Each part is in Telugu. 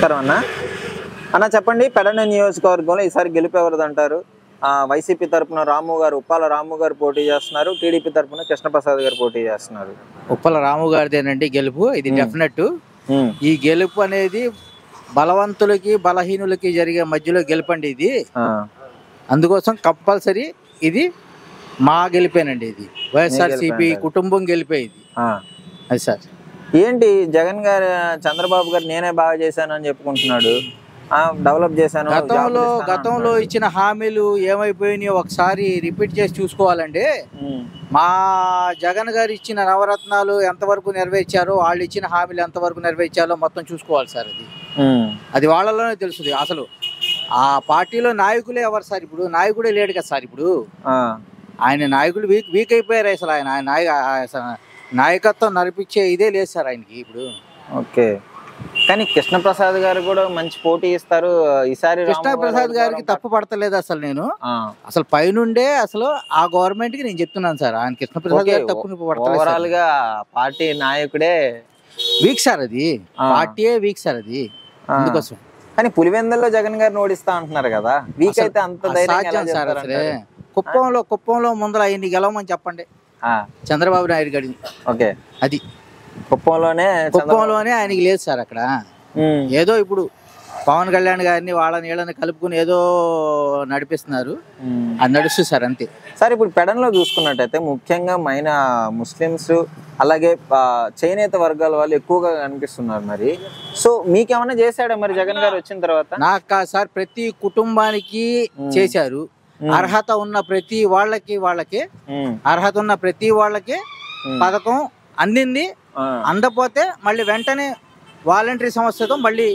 నమస్కారం అన్న. అన్న చెప్పండి, పెడన నియోజకవర్గంలో ఈసారి గెలుపు ఎవరిదంటారు? వైసీపీ తరపున ఉప్పాల రాము గారు పోటీ చేస్తున్నారు. టీడీపీ తరపున కృష్ణప్రసాద్ గారు పోటీ చేస్తున్నారు. ఉప్పల రాము గారిదేనండి గెలుపు. ఇది డెఫినెట్. ఈ గెలుపు అనేది బలవంతులకి బలహీనులకి జరిగే మధ్యలో గెలుపండి ఇది. అందుకోసం కంపల్సరీ ఇది మా గెలిపేనండి. ఇది వైఎస్ఆర్సీపీ కుటుంబం గెలిపే ఇది. అది సార్. ఏంటి జగన్ గారు, చంద్రబాబు గారు నేనే బాగా చేశాను అని చెప్పుకుంటున్నాడు, డెవలప్ చేశాను. గతంలో ఇచ్చిన హామీలు ఏమైపోయినాయో ఒకసారి రిపీట్ చేసి చూసుకోవాలండి. మా జగన్ గారు ఇచ్చిన నవరత్నాలు ఎంతవరకు నెరవేర్చారో, వాళ్ళు ఇచ్చిన హామీలు ఎంతవరకు నెరవేర్చారో మొత్తం చూసుకోవాలి సార్. అది వాళ్ళలోనే తెలుస్తుంది. అసలు ఆ పార్టీలో నాయకులే ఎవరు సార్? ఇప్పుడు నాయకుడే లేడు కదా సార్. ఇప్పుడు ఆయన నాయకులు వీక్ అయిపోయారు. అసలు ఆయన నాయకత్వం నడిపించే ఇదే లేదు సార్ ఆయనకి ఇప్పుడు. ఓకే, కానీ కృష్ణప్రసాద్ గారు కూడా మంచి పోటీ ఇస్తారు ఈసారి. కృష్ణప్రసాద్ గారికి తప్పు పడతలేదు అసలు. నేను అసలు పైనుండే అసలు ఆ గవర్నమెంట్ కి నేను చెప్తున్నాను సార్, ఆయన కృష్ణప్రసాద్ గారు తప్పు పడతలేదు. ఓవరాల్ గా పార్టీ నాయకుడే వీక్ సార్. అది పార్టీయే వీక్ సార్. అది అందుకోసం. కానీ పులివెందుల్లో జగన్ గారిని ఓడిస్తా అంటున్నారు కదా, వీక్ అయితే అంత ధైర్యం సార్. అసలే కుప్పంలో ముందర ఆయన్ని గెలవమని చెప్పండి చంద్రబాబు నాయుడు గారిని. ఓకే, అది కుప్పంలోనే ఆయనకి లేదు సార్. అక్కడ ఏదో ఇప్పుడు పవన్ కళ్యాణ్ గారిని వాళ్ళని కలుపుకుని ఏదో నడిపిస్తున్నారు. అది నడుస్తుంది సార్, అంతే సార్. ఇప్పుడు పెడన్లో చూసుకున్నట్టయితే ముఖ్యంగా ముస్లిమ్స్ అలాగే చేనేత వర్గాల వాళ్ళు ఎక్కువగా కనిపిస్తున్నారు. మరి సో మీకేమన్నా చేశాడా మరి జగన్ గారు వచ్చిన తర్వాత? నాకు కాదు సార్, ప్రతి కుటుంబానికి చేశారు. అర్హత ఉన్న ప్రతి వాళ్ళకి అర్హత ఉన్న ప్రతి వాళ్ళకి పథకం అందింది. అందపోతే మళ్ళీ వెంటనే వాలంటరీ సంస్థతో మళ్ళీ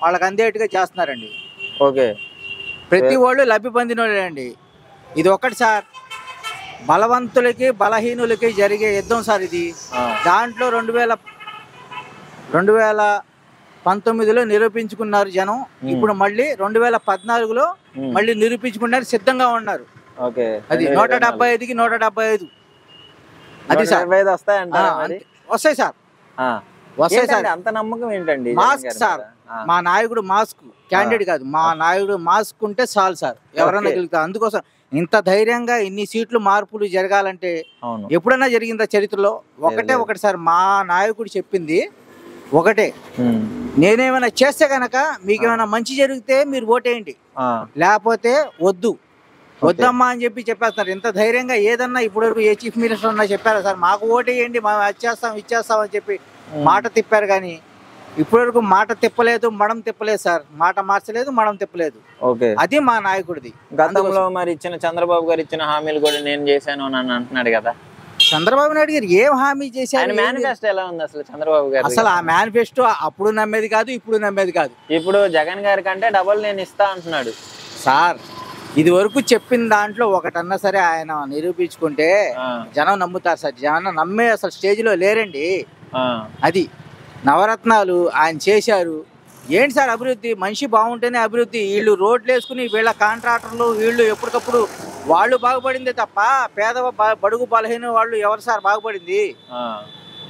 వాళ్ళకి అందేట్టుగా చేస్తున్నారండి. ఓకే, ప్రతి వాళ్ళు లబ్ధి పొందిన వాళ్ళండి. ఇది ఒకటి సార్, బలవంతులకి బలహీనులకి జరిగే యుద్ధం సార్ ఇది. దాంట్లో 2019లో నిరూపించుకున్నారు జనం. ఇప్పుడు మళ్ళీ 2014లో మళ్ళీ నిరూపించుకున్నారు, సిద్ధంగా ఉన్నారు. అది 175కి 175. అది సార్, వస్తాయి సార్. అంత నమ్మకం ఏంటండి? మాస్క్ సార్, మా నాయకుడు మాస్క్ క్యాండిడేట్ కాదు, మా నాయకుడు మాస్క్ ఉంటే చాలు సార్, ఎవరన్నా గెలుగుతారు. అందుకోసం ఇంత ధైర్యంగా ఇన్ని సీట్లు మార్పులు జరగాలంటే ఎప్పుడైనా జరిగిందా చరిత్రలో? ఒకటి సార్, మా నాయకుడు చెప్పింది ఒకటే, నేనేమైనా చేస్తే గనక మీకేమైనా మంచి జరిగితే మీరు ఓటేయండి, లేకపోతే వద్దమ్మా అని చెప్పేస్తున్నారు. ఇంత ధైర్యంగా ఏదన్నా ఇప్పటివరకు ఏ చీఫ్ మినిస్టర్ ఉన్నా చెప్పారా సార్? మాకు ఓటేయండి, మేము ఇచ్చేస్తాం అని చెప్పి మాట తిప్పారు. కానీ ఇప్పటివరకు మాట తిప్పలేదు, మడం తిప్పలేదు సార్. మాట మార్చలేదు, మడం తిప్పలేదు. అది మా నాయకుడిది. గతంలో మరి చంద్రబాబు గారు ఇచ్చిన హామీలు కూడా నేను చేశాను అని అంటున్నాడు కదా. చంద్రబాబు నాయుడు గారు ఏం హామీ చేశారు? మేనిఫెస్టో ఎలా ఉంది అసలు చంద్రబాబు గారు? అసలు ఆ మేనిఫెస్టో అప్పుడు నమ్మేది కాదు, ఇప్పుడు నమ్మేది కాదు. ఇప్పుడు జగన్ గారి కంటే డబుల్ నేను ఇస్తా అంటున్నాడు సార్. ఇది వరకు చెప్పిన దాంట్లో ఒకటన్నా సరే ఆయన నిరూపించుకుంటే జనం నమ్ముతారు సార్. జనం నమ్మే అసలు స్టేజ్ లో లేరండి. అది నవరత్నాలు ఆయన చేశారు. ఏంటి సార్ అభివృద్ధి? మనిషి బాగుంటేనే అభివృద్ధి. వీళ్ళు రోడ్లు వేసుకుని వీళ్ళ కాంట్రాక్టర్లు వీళ్ళు ఎప్పటికప్పుడు వాళ్ళు బాగుపడిందే తప్ప బడుగు బలహీన వాళ్ళు ఎవరు సార్ బాగుపడింది?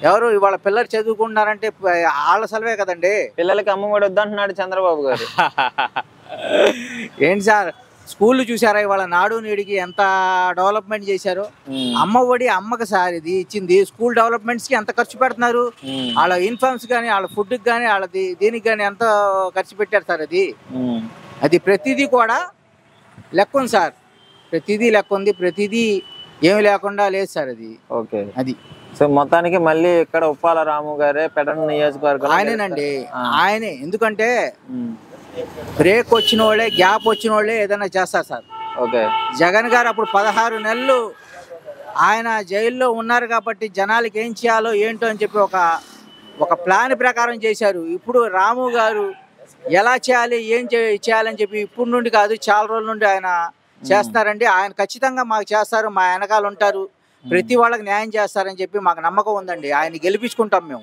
ఎవరు? ఇవాళ పిల్లలు చదువుకుంటున్నారంటే వాళ్ళ సెలవే కదండి. పిల్లలకి అమ్మఒడి వద్దంటున్నాడు చంద్రబాబు గారు. ఏంటి సార్, స్కూళ్ళు చూసారా ఇవాళ? నాడు నేడికి ఎంత డెవలప్మెంట్ చేశారు. అమ్మఒడి అమ్మకి సార్ ఇది ఇచ్చింది. స్కూల్ డెవలప్మెంట్స్ కి ఎంత ఖర్చు పెడుతున్నారు? వాళ్ళ యూనిఫామ్స్ కానీ, వాళ్ళ ఫుడ్ కి కానీ, వాళ్ళది దీనికి కానీ ఎంత ఖర్చు పెట్టారు సార్? అది ప్రతిదీ కూడా లెక్క ఉంది సార్. ప్రతిదీ లెక్క ఉంది, ప్రతిదీ ఏమి లేకుండా లేదు సార్. అది సో మొత్తానికి మళ్ళీ ఇక్కడ ఉప్పాల రాము గారే పెడన నియోజకవర్గం ఆయనేనండి. ఆయనే. ఎందుకంటే బ్రేక్ వచ్చిన వాళ్ళే, గ్యాప్ వచ్చిన వాళ్ళే ఏదైనా చేస్తారు సార్. జగన్ గారు అప్పుడు 16 నెలలు ఆయన జైల్లో ఉన్నారు కాబట్టి జనాలకి ఏం చేయాలో ఏంటో అని చెప్పి ఒక ప్లాన్ ప్రకారం చేశారు. ఇప్పుడు రాము గారు ఎలా చేయాలి, ఏం చేయాలని చెప్పి ఇప్పుడు నుండి కాదు, చాలా రోజుల నుండి ఆయన చేస్తున్నారండి. ఆయన ఖచ్చితంగా మాకు చేస్తారు, మా వెనకాల ఉంటారు, ప్రతి వాళ్ళకి న్యాయం చేస్తారని చెప్పి మాకు నమ్మకం ఉందండి. ఆయన గెలిపించుకుంటాం మేము.